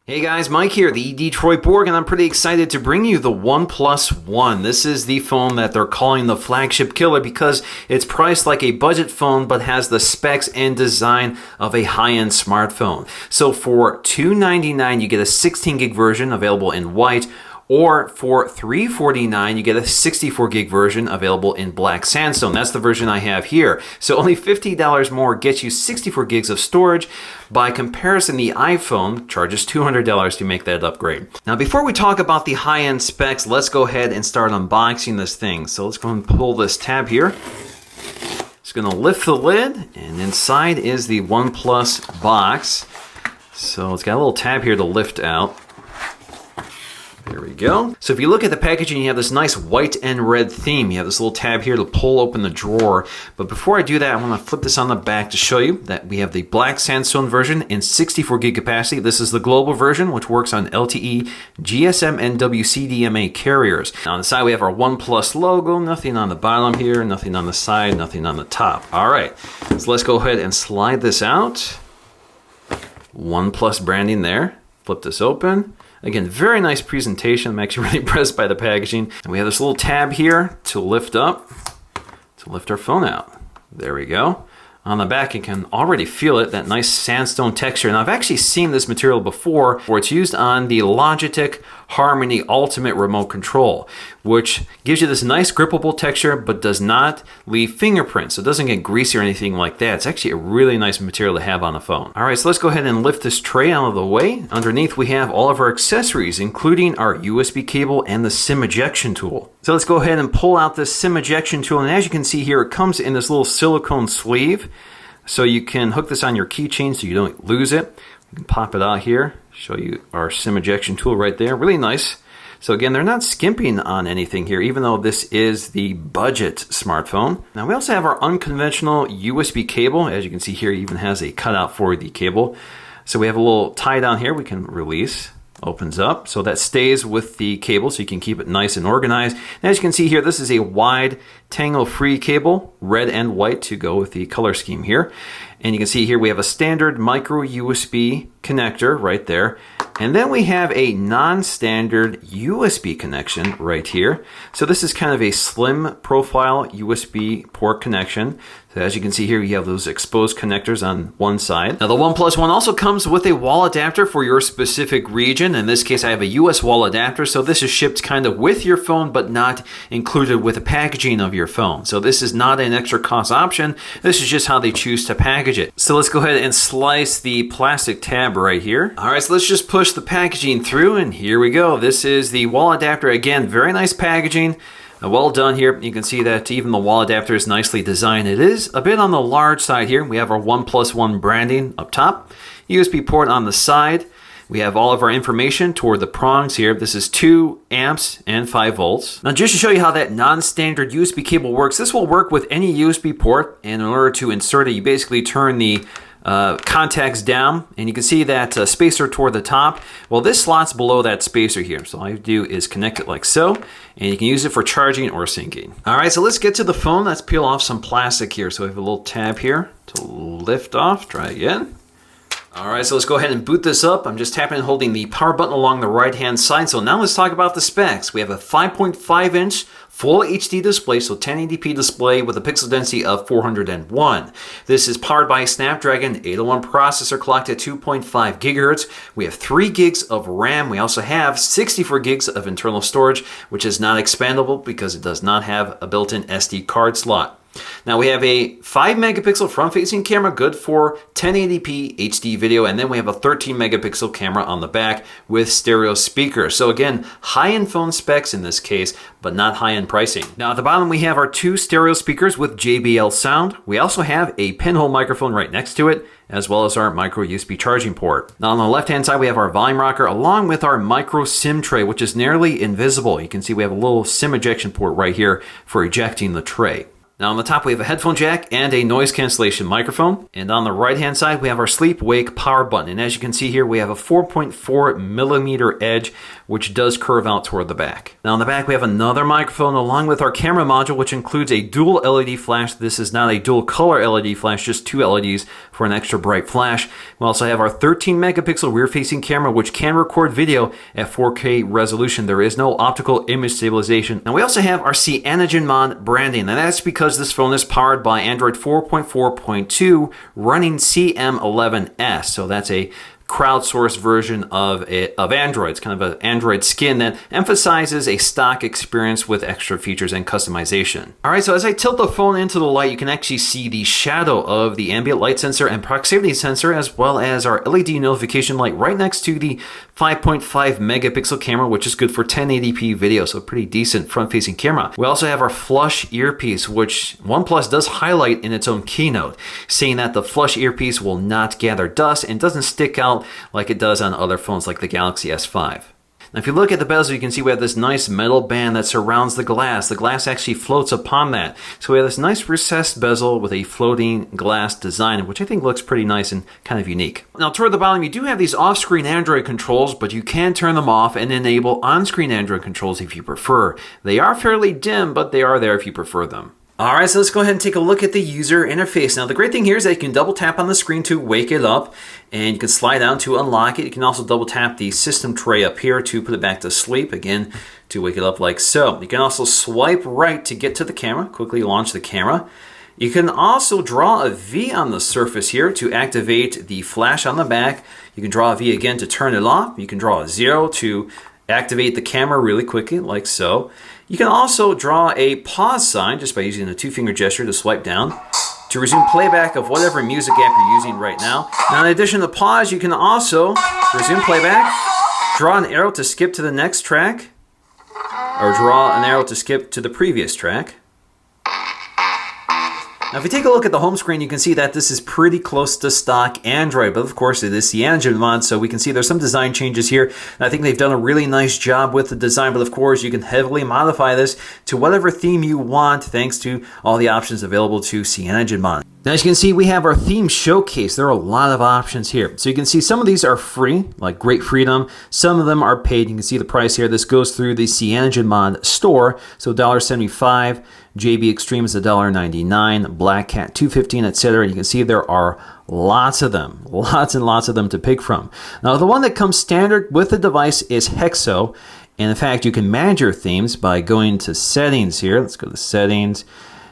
Hey guys, Mike here, the Detroit Borg, and I'm pretty excited to bring you the OnePlus One. This is the phone that they're calling the flagship killer because it's priced like a budget phone but has the specs and design of a high-end smartphone. So for $299, you get a 16 gig version available in white, or for $349, you get a 64 gig version available in black sandstone. That's the version I have here. So only $50 more gets you 64 gigs of storage. By comparison, the iPhone charges $200 to make that upgrade. Now, before we talk about the high-end specs, let's go ahead and start unboxing this thing. So let's go and pull this tab here. Just gonna lift the lid, and inside is the OnePlus box. So it's got a little tab here to lift out. There we go. So if you look at the packaging, you have this nice white and red theme. You have this little tab here to pull open the drawer. But before I do that, I want to flip this on the back to show you that we have the black sandstone version in 64 gig capacity. This is the global version, which works on LTE, GSM, and WCDMA carriers. Now on the side, we have our OnePlus logo. Nothing on the bottom here, nothing on the side, nothing on the top. All right, so let's go ahead and slide this out. OnePlus branding there. Flip this open. Again, very nice presentation. I'm actually really impressed by the packaging. And we have this little tab here to lift up, to lift our phone out. There we go. On the back, you can already feel it, that nice sandstone texture. And I've actually seen this material before where it's used on the Logitech Harmony Ultimate Remote Control, which gives you this nice grippable texture but does not leave fingerprints. So it doesn't get greasy or anything like that. It's actually a really nice material to have on the phone. All right, so let's go ahead and lift this tray out of the way. Underneath, we have all of our accessories, including our USB cable and the SIM ejection tool. So let's go ahead and pull out this SIM ejection tool. And as you can see here, it comes in this little silicone sleeve. So you can hook this on your keychain so you don't lose it. You can pop it out here, show you our SIM ejection tool right there. Really nice. So again, they're not skimping on anything here, even though this is the budget smartphone. Now we also have our unconventional USB cable. As you can see here, it even has a cutout for the cable. So we have a little tie down here we can release. Opens up, so that stays with the cable so you can keep it nice and organized. And as you can see here, this is a wide tangle-free cable, red and white to go with the color scheme here. And you can see here we have a standard micro USB connector right there. And then we have a non-standard USB connection right here. So this is kind of a slim profile USB port connection. So as you can see here, you have those exposed connectors on one side. Now the OnePlus One also comes with a wall adapter for your specific region. In this case, I have a US wall adapter. So this is shipped kind of with your phone, but not included with the packaging of your phone. So this is not an extra cost option. This is just how they choose to package it. So let's go ahead and slice the plastic tab right here. All right, so let's just push the packaging through, and here we go. This is the wall adapter. Again, very nice packaging. Well done here. You can see that even the wall adapter is nicely designed. It is a bit on the large side here. We have our OnePlus One branding up top, USB port on the side. We have all of our information toward the prongs here. This is 2 amps and 5 volts. Now just to show you how that non-standard USB cable works, this will work with any USB port, and in order to insert it, you basically turn the contacts down, and you can see that spacer toward the top. Well, this slots below that spacer here. So all you do is connect it like so, and you can use it for charging or syncing. All right, so let's get to the phone. Let's peel off some plastic here. So we have a little tab here to lift off. Try again. All right, so let's go ahead and boot this up. I'm just tapping and holding the power button along the right-hand side. So now let's talk about the specs. We have a 5.5-inch Full HD display, so 1080p display with a pixel density of 401. This is powered by a Snapdragon 801 processor clocked at 2.5 gigahertz. We have 3 gigs of RAM. We also have 64 gigs of internal storage, which is not expandable because it does not have a built-in SD card slot. Now we have a 5 megapixel front-facing camera, good for 1080p HD video, and then we have a 13 megapixel camera on the back with stereo speakers. So again, high-end phone specs in this case, but not high-end pricing. Now at the bottom we have our 2 stereo speakers with JBL sound. We also have a pinhole microphone right next to it, as well as our micro USB charging port. Now on the left-hand side we have our volume rocker along with our micro SIM tray, which is nearly invisible. You can see we have a little SIM ejection port right here for ejecting the tray. Now on the top we have a headphone jack and a noise cancellation microphone. And on the right hand side we have our sleep wake power button. And as you can see here we have a 4.4 millimeter edge which does curve out toward the back. Now on the back we have another microphone along with our camera module, which includes a dual LED flash. This is not a dual color LED flash, just two LEDs for an extra bright flash. We also have our 13 megapixel rear facing camera which can record video at 4K resolution. There is no optical image stabilization. And we also have our CyanogenMod branding, and that's because this phone is powered by Android 4.4.2 running CM11S. So that's a crowdsourced version of Android. It's kind of an Android skin that emphasizes a stock experience with extra features and customization. All right, so as I tilt the phone into the light, you can actually see the shadow of the ambient light sensor and proximity sensor, as well as our LED notification light right next to the 5.5 megapixel camera, which is good for 1080p video, so pretty decent front-facing camera. We also have our flush earpiece, which OnePlus does highlight in its own keynote, saying that the flush earpiece will not gather dust and doesn't stick out like it does on other phones like the Galaxy S5. Now if you look at the bezel, you can see we have this nice metal band that surrounds the glass. The glass actually floats upon that. So we have this nice recessed bezel with a floating glass design, which I think looks pretty nice and kind of unique. Now toward the bottom, you do have these off-screen Android controls, but you can turn them off and enable on-screen Android controls if you prefer. They are fairly dim, but they are there if you prefer them. All right, so let's go ahead and take a look at the user interface. Now, the great thing here is that you can double tap on the screen to wake it up, and you can slide down to unlock it. You can also double tap the system tray up here to put it back to sleep, again, to wake it up like so. You can also swipe right to get to the camera, quickly launch the camera. You can also draw a V on the surface here to activate the flash on the back. You can draw a V again to turn it off. You can draw a 0 to activate the camera really quickly, like so. You can also draw a pause sign just by using a two-finger gesture to swipe down to resume playback of whatever music app you're using right now. Now, in addition to pause, you can also resume playback, draw an arrow to skip to the next track, or draw an arrow to skip to the previous track. Now, if you take a look at the home screen, you can see that this is pretty close to stock Android, but of course it is the CyanogenMod, so we can see there's some design changes here. And I think they've done a really nice job with the design, but of course you can heavily modify this to whatever theme you want, thanks to all the options available to CyanogenMod. Now, as you can see, we have our theme showcase. There are a lot of options here. So you can see some of these are free, like Great Freedom. Some of them are paid. You can see the price here. This goes through the CyanogenMod store. So $1.75. JB Extreme is $1.99. Black Cat $2.15, etc. You can see there are lots of them. Lots and lots of them to pick from. Now, the one that comes standard with the device is Hexo. And in fact, you can manage your themes by going to Settings here. Let's go to Settings.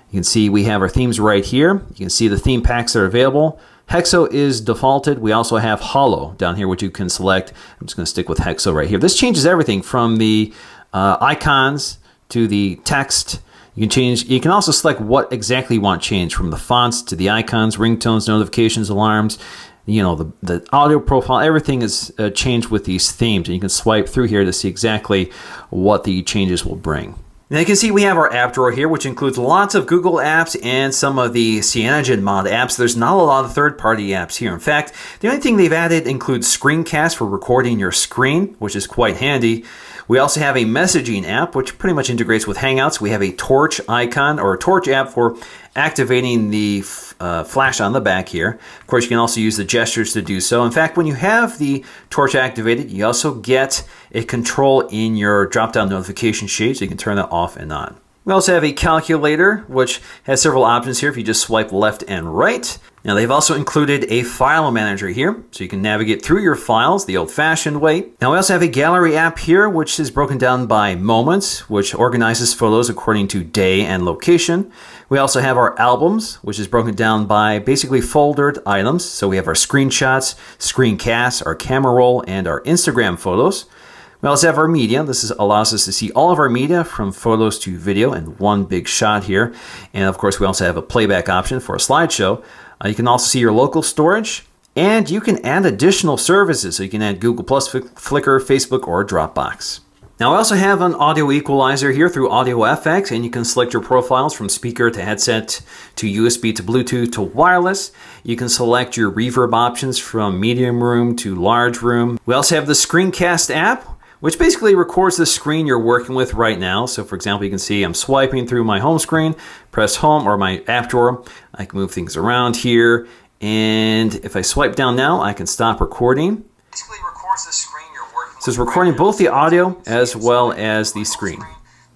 You can see we have our themes right here. You can see the theme packs that are available. Hexo is defaulted. We also have Holo down here, which you can select. I'm just going to stick with Hexo right here. This changes everything from the icons to the text. You can also select what exactly you want changed, from the fonts to the icons, ringtones, notifications, alarms. You know, the audio profile, everything is changed with these themes. And you can swipe through here to see exactly what the changes will bring. Now you can see we have our app drawer here, which includes lots of Google apps and some of the CyanogenMod apps. There's not a lot of third-party apps here. In fact, the only thing they've added includes Screencast for recording your screen, which is quite handy. We also have a messaging app, which pretty much integrates with Hangouts. We have a torch icon, or a torch app, for activating the flash on the back here. Of course, you can also use the gestures to do so. In fact, when you have the torch activated, you also get a control in your drop-down notification shade, so you can turn that off and on. We also have a calculator, which has several options here if you just swipe left and right. Now, they've also included a file manager here, so you can navigate through your files the old-fashioned way. Now, we also have a gallery app here, which is broken down by moments, which organizes photos according to day and location. We also have our albums, which is broken down by basically foldered items. So we have our screenshots, screencasts, our camera roll, and our Instagram photos. We also have our media. This allows us to see all of our media from photos to video in one big shot here. And of course, we also have a playback option for a slideshow. You can also see your local storage, and you can add additional services. So you can add Google+, Flickr, Facebook, or Dropbox. Now, I also have an audio equalizer here through Audio FX, and you can select your profiles from speaker to headset to USB to Bluetooth to wireless. You can select your reverb options from medium room to large room. We also have the Screencast app, which basically records the screen you're working with right now. So for example, you can see I'm swiping through my home screen, press home or my app drawer. I can move things around here. And if I swipe down now, I can stop recording. Basically records the screen you're working with. So it's recording both the audio as well as the screen.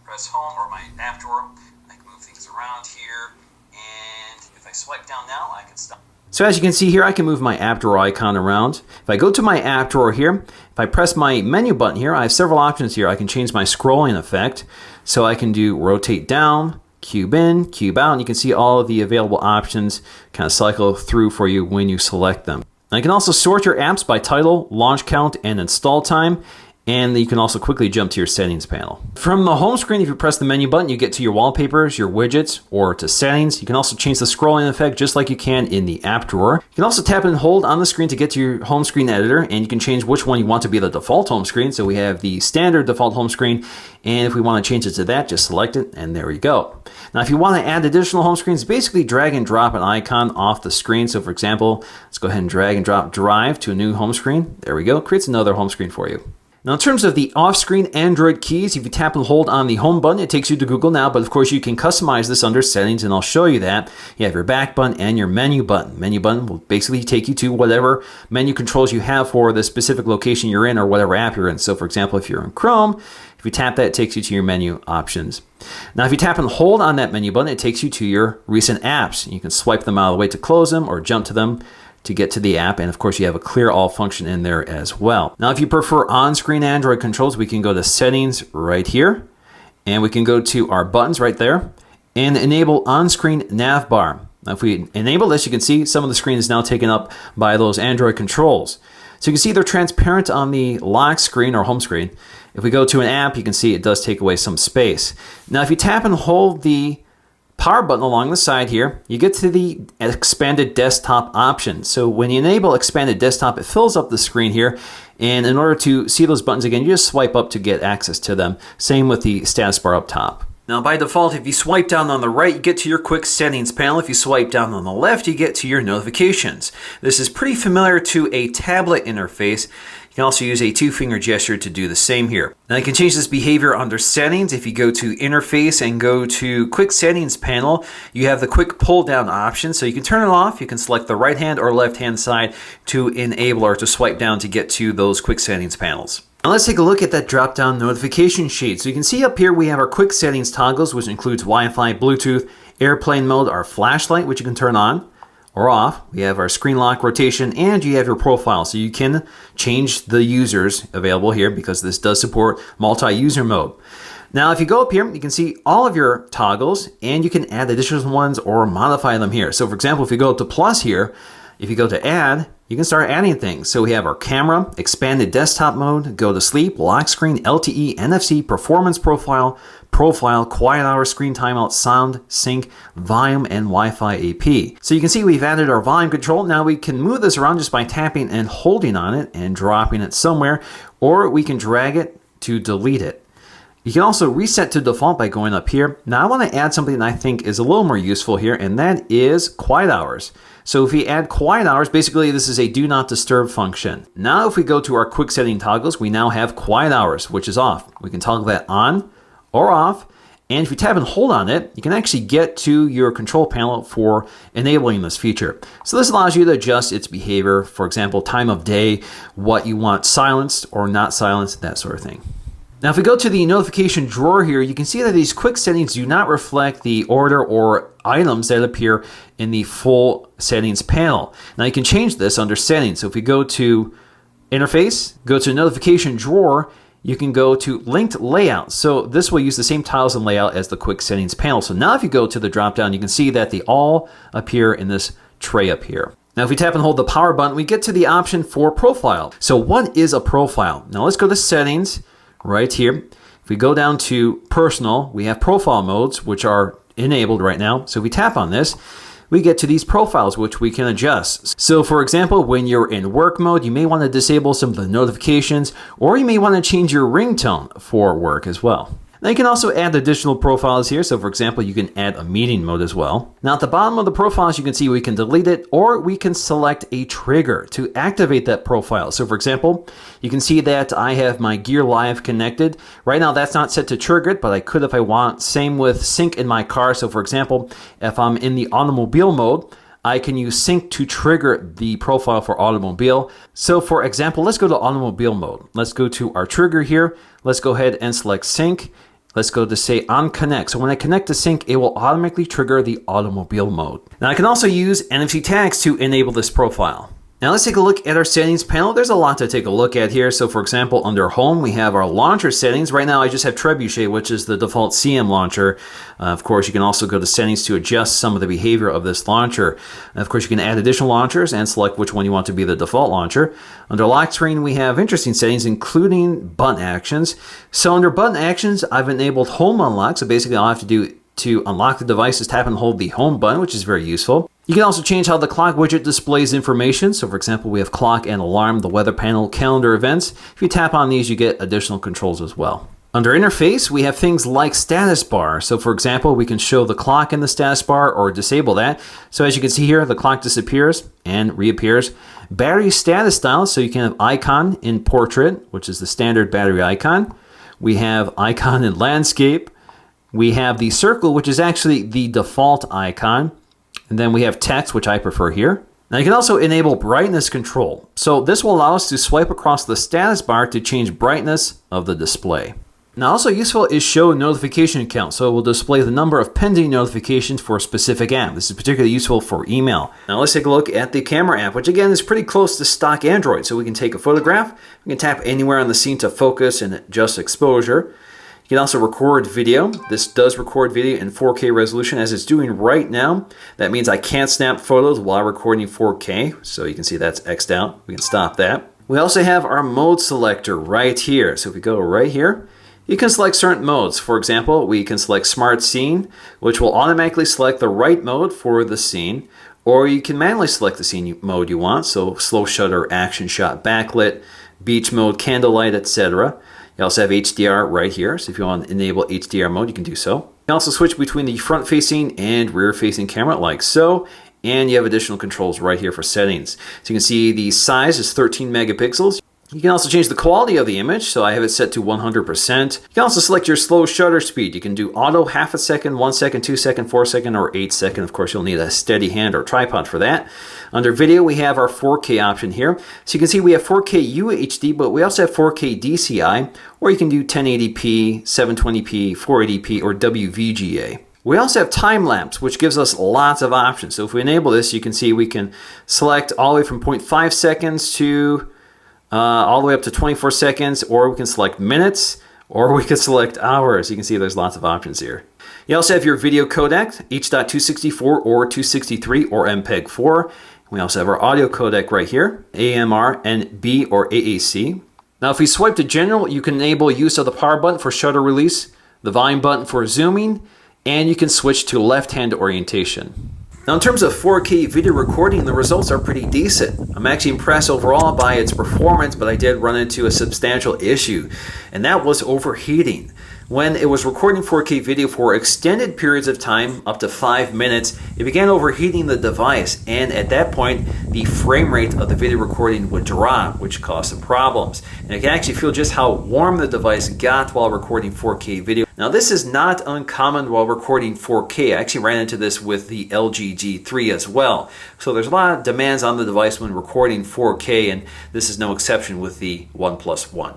Press home or my app drawer. I can move things around here. And if I swipe down now, I can stop. So as you can see here, I can move my app drawer icon around. If I go to my app drawer here, if I press my menu button here, I have several options here. I can change my scrolling effect. So I can do rotate down, cube in, cube out, and you can see all of the available options kind of cycle through for you when you select them. And I can also sort your apps by title, launch count, and install time. And you can also quickly jump to your settings panel. From the home screen, if you press the menu button, you get to your wallpapers, your widgets, or to settings. You can also change the scrolling effect just like you can in the app drawer. You can also tap and hold on the screen to get to your home screen editor, and you can change which one you want to be the default home screen. So we have the standard default home screen, and if we want to change it to that, just select it, and there we go. Now, if you want to add additional home screens, basically drag and drop an icon off the screen. So for example, let's go ahead and drag and drop Drive to a new home screen. There we go, creates another home screen for you. Now in terms of the off-screen Android keys, if you tap and hold on the home button, it takes you to Google Now, but of course you can customize this under settings, and I'll show you that. You have your back button and your menu button. Menu button will basically take you to whatever menu controls you have for the specific location you're in or whatever app you're in. So for example, if you're in Chrome, if you tap that, it takes you to your menu options. Now if you tap and hold on that menu button, it takes you to your recent apps. You can swipe them out of the way to close them or jump to them to get to the app, and of course you have a clear all function in there as well. Now if you prefer on-screen Android controls, we can go to settings right here, and we can go to our buttons right there and enable on-screen Nav Bar. Now if we enable this, you can see some of the screen is now taken up by those Android controls. So you can see they're transparent on the lock screen or home screen. If we go to an app, you can see it does take away some space. Now if you tap and hold the power button along the side here, you get to the expanded desktop option. So when you enable expanded desktop, it fills up the screen here. And in order to see those buttons again, you just swipe up to get access to them. Same with the status bar up top. Now by default, if you swipe down on the right, you get to your quick settings panel. If you swipe down on the left, you get to your notifications. This is pretty familiar to a tablet interface. You can also use a two-finger gesture to do the same here. Now you can change this behavior under settings. If you go to interface and go to quick settings panel, you have the quick pull down option. So you can turn it off. You can select the right hand or left hand side to enable or to swipe down to get to those quick settings panels. Now let's take a look at that drop-down notification sheet. So you can see up here we have our quick settings toggles, which includes Wi-Fi, Bluetooth, airplane mode, our flashlight, which you can turn on or off. We have our screen lock rotation, and you have your profile. So you can change the users available here because this does support multi-user mode. Now, if you go up here, you can see all of your toggles, and you can add additional ones or modify them here. So for example, if you go up to plus here, if you go to add, you can start adding things. So we have our camera, expanded desktop mode, go to sleep, lock screen, LTE, NFC, performance profile, quiet hour, screen timeout, sound, sync, volume, and Wi-Fi AP. So you can see we've added our volume control. Now we can move this around just by tapping and holding on it and dropping it somewhere, or we can drag it to delete it. You can also reset to default by going up here. Now I want to add something that I think is a little more useful here, and that is quiet hours. So if we add quiet hours, basically this is a do not disturb function. Now if we go to our quick setting toggles, we now have quiet hours, which is off. We can toggle that on or off. And if you tap and hold on it, you can actually get to your control panel for enabling this feature. So this allows you to adjust its behavior. For example, time of day, what you want silenced or not silenced, that sort of thing. Now, if we go to the notification drawer here, you can see that these quick settings do not reflect the order or items that appear in the full settings panel. Now, you can change this under settings. So if we go to interface, go to notification drawer, you can go to linked layout. So this will use the same tiles and layout as the quick settings panel. So now if you go to the drop down, you can see that they all appear in this tray up here. Now, if we tap and hold the power button, we get to the option for profile. So what is a profile? Now let's go to settings. Right here, if we go down to personal, we have profile modes, which are enabled right now. So if we tap on this, we get to these profiles, which we can adjust. So for example, when you're in work mode, you may want to disable some of the notifications, or you may want to change your ringtone for work as well. Now you can also add additional profiles here. So for example, you can add a meeting mode as well. Now at the bottom of the profiles, you can see we can delete it or we can select a trigger to activate that profile. So for example, you can see that I have my Gear Live connected. Right now that's not set to trigger it, but I could if I want. Same with sync in my car. So for example, if I'm in the automobile mode, I can use sync to trigger the profile for automobile. So for example, let's go to automobile mode. Let's go to our trigger here. Let's go ahead and select sync. Let's go to say on connect. So when I connect to sync, it will automatically trigger the automobile mode. Now I can also use NFC tags to enable this profile. Now let's take a look at our settings panel. There's a lot to take a look at here. So for example, under home, we have our launcher settings. Right now I just have Trebuchet, which is the default CM launcher. Of course, you can also go to settings to adjust some of the behavior of this launcher. And of course, you can add additional launchers and select which one you want to be the default launcher. Under lock screen, we have interesting settings, including button actions. So under button actions, I've enabled home unlock. So basically all I have to do to unlock the device is tap and hold the home button, which is very useful. You can also change how the clock widget displays information. So for example, we have clock and alarm, the weather panel, calendar events. If you tap on these, you get additional controls as well. Under interface, we have things like status bar. So for example, we can show the clock in the status bar or disable that. So as you can see here, the clock disappears and reappears. Battery status style, so you can have icon in portrait, which is the standard battery icon. We have icon in landscape. We have the circle, which is actually the default icon. And then we have text, which I prefer here. Now you can also enable brightness control. So this will allow us to swipe across the status bar to change brightness of the display. Now also useful is show notification count. So it will display the number of pending notifications for a specific app. This is particularly useful for email. Now let's take a look at the camera app, which again is pretty close to stock Android. So we can take a photograph, we can tap anywhere on the scene to focus and adjust exposure. You can also record video. This does record video in 4K resolution as it's doing right now. That means I can't snap photos while recording 4K. So you can see that's X'd out. We can stop that. We also have our mode selector right here. So if we go right here, you can select certain modes. For example, we can select Smart Scene, which will automatically select the right mode for the scene. Or you can manually select the scene mode you want. So slow shutter, action shot, backlit, beach mode, candlelight, etc. You also have HDR right here, so if you want to enable HDR mode, you can do so. You can also switch between the front-facing and rear-facing camera like so, and you have additional controls right here for settings. So you can see the size is 13 megapixels. You can also change the quality of the image, so I have it set to 100%. You can also select your slow shutter speed. You can do auto half a second, 1 second, 2 second, 4 second, or 8 second. Of course, you'll need a steady hand or tripod for that. Under video, we have our 4K option here. So you can see we have 4K UHD, but we also have 4K DCI, or you can do 1080p, 720p, 480p, or WVGA. We also have time lapse, which gives us lots of options. So if we enable this, you can see we can select all the way from 0.5 seconds to all the way up to 24 seconds, or we can select minutes, or we can select hours. You can see there's lots of options here. You also have your video codec, H.264 or 263 or MPEG-4. We also have our audio codec right here, AMR, NB, or AAC. Now if we swipe to general, you can enable use of the power button for shutter release, the volume button for zooming, and you can switch to left-hand orientation. Now in terms of 4K video recording, the results are pretty decent. I'm actually impressed overall by its performance, but I did run into a substantial issue, and that was overheating. When it was recording 4K video for extended periods of time, up to 5 minutes, it began overheating the device, and at that point, the frame rate of the video recording would drop, which caused some problems. And I can actually feel just how warm the device got while recording 4K video. Now this is not uncommon while recording 4K. I actually ran into this with the LG G3 as well. So there's a lot of demands on the device when recording 4K, and this is no exception with the OnePlus One.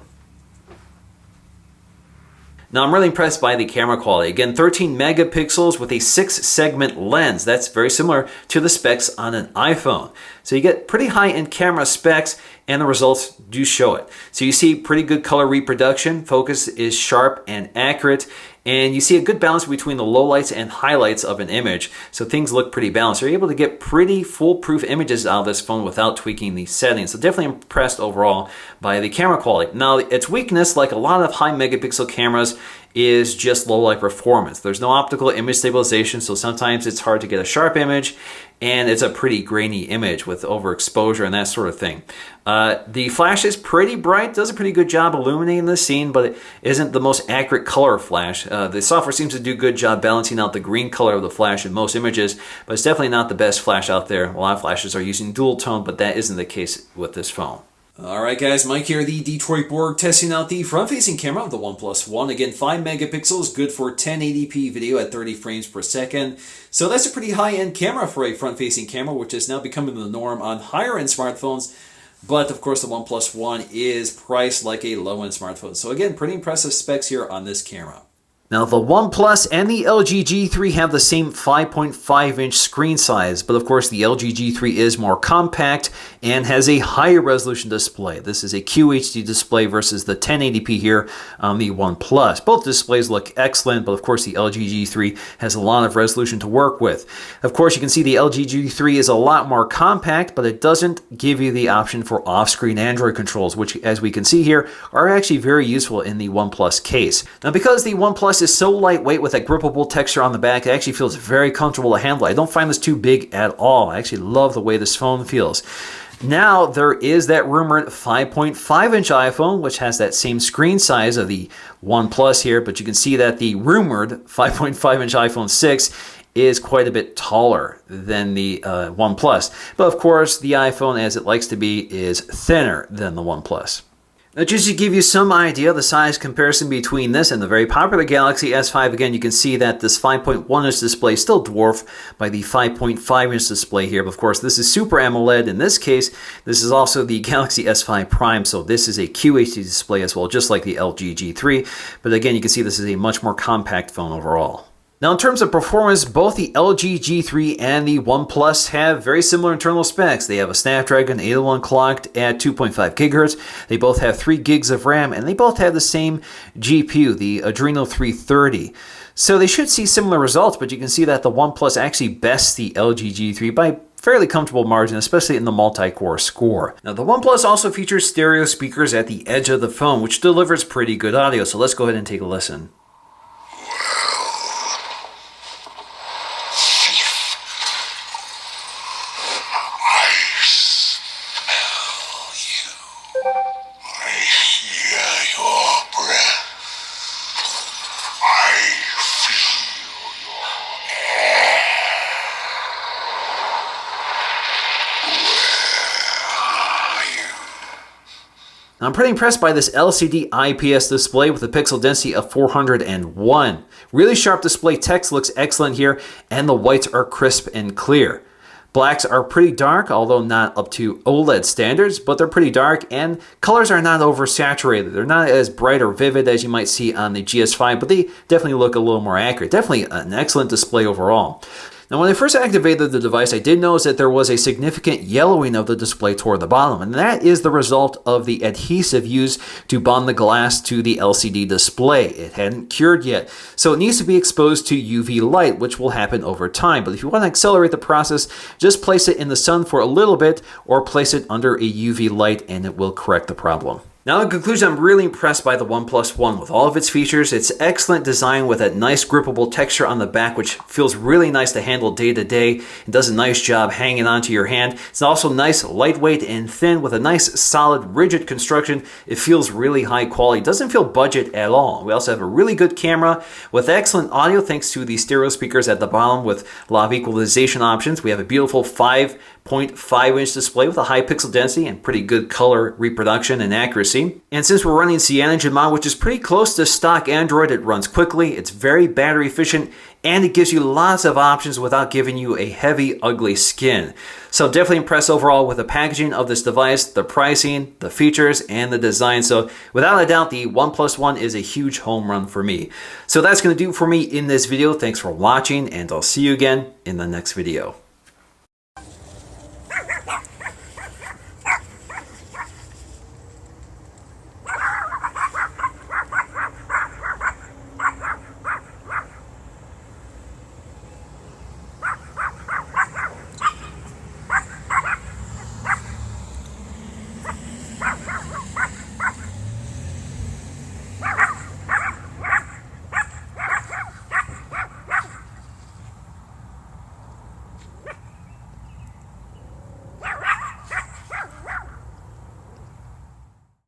Now I'm really impressed by the camera quality. Again, 13 megapixels with a 6-segment lens. That's very similar to the specs on an iPhone. So you get pretty high-end camera specs, and the results do show it. So you see pretty good color reproduction, focus is sharp and accurate, and you see a good balance between the lowlights and highlights of an image. So things look pretty balanced. You're able to get pretty foolproof images out of this phone without tweaking the settings. So definitely impressed overall by the camera quality. Now its weakness, like a lot of high megapixel cameras, is just low light performance. There's no optical image stabilization, so sometimes it's hard to get a sharp image, and it's a pretty grainy image with overexposure and that sort of thing. The flash is pretty bright, does a pretty good job illuminating the scene, but it isn't the most accurate color flash. The software seems to do a good job balancing out the green color of the flash in most images, but it's definitely not the best flash out there. A lot of flashes are using dual tone, but that isn't the case with this phone. Alright guys, Mike here, the Detroit Borg, testing out the front-facing camera of the OnePlus One. Again, 5 megapixels, good for 1080p video at 30 frames per second. So that's a pretty high-end camera for a front-facing camera, which is now becoming the norm on higher-end smartphones. But of course, the OnePlus One is priced like a low-end smartphone. So again, pretty impressive specs here on this camera. Now, the OnePlus and the LG G3 have the same 5.5-inch screen size, but of course the LG G3 is more compact and has a higher resolution display. This is a QHD display versus the 1080p here on the OnePlus. Both displays look excellent, but of course the LG G3 has a lot of resolution to work with. Of course, you can see the LG G3 is a lot more compact, but it doesn't give you the option for off-screen Android controls, which, as we can see here, are actually very useful in the OnePlus case. Now, because the OnePlus is so lightweight with that grippable texture on the back, it actually feels very comfortable to handle. I don't find this too big at all. I actually love the way this phone feels. Now, there is that rumored 5.5-inch iPhone, which has that same screen size of the OnePlus here, but you can see that the rumored 5.5-inch iPhone 6 is quite a bit taller than the OnePlus. But of course, the iPhone, as it likes to be, is thinner than the OnePlus. Now, just to give you some idea of the size comparison between this and the very popular Galaxy S5, again, you can see that this 5.1-inch display is still dwarfed by the 5.5-inch display here. But of course, this is Super AMOLED. In this case, this is also the Galaxy S5 Prime, so this is a QHD display as well, just like the LG G3. But again, you can see this is a much more compact phone overall. Now, in terms of performance, both the LG G3 and the OnePlus have very similar internal specs. They have a Snapdragon 801 clocked at 2.5 gigahertz. They both have 3 gigs of RAM, and they both have the same GPU, the Adreno 330. So they should see similar results, but you can see that the OnePlus actually bests the LG G3 by fairly comfortable margin, especially in the multi-core score. Now, the OnePlus also features stereo speakers at the edge of the phone, which delivers pretty good audio. So let's go ahead and take a listen. I'm pretty impressed by this LCD IPS display with a pixel density of 401. Really sharp display, text looks excellent here, and the whites are crisp and clear. Blacks are pretty dark, although not up to OLED standards, but they're pretty dark, and colors are not oversaturated. They're not as bright or vivid as you might see on the GS5, but they definitely look a little more accurate. Definitely an excellent display overall. Now, when I first activated the device, I did notice that there was a significant yellowing of the display toward the bottom, and that is the result of the adhesive used to bond the glass to the LCD display. It hadn't cured yet, so it needs to be exposed to UV light, which will happen over time. But if you want to accelerate the process, just place it in the sun for a little bit or place it under a UV light and it will correct the problem. Now, in conclusion, I'm really impressed by the OnePlus One with all of its features. It's excellent design with that nice grippable texture on the back, which feels really nice to handle day to day. It does a nice job hanging onto your hand. It's also nice, lightweight, and thin with a nice, solid, rigid construction. It feels really high quality. It doesn't feel budget at all. We also have a really good camera with excellent audio thanks to the stereo speakers at the bottom with a lot of equalization options. We have a beautiful 5.5-inch display with a high pixel density and pretty good color reproduction and accuracy. And since we're running CyanogenMod, which is pretty close to stock Android, it runs quickly, it's very battery efficient, and it gives you lots of options without giving you a heavy, ugly skin. So definitely impressed overall with the packaging of this device, the pricing, the features, and the design. So without a doubt, the OnePlus One is a huge home run for me. So that's going to do it for me in this video. Thanks for watching, and I'll see you again in the next video.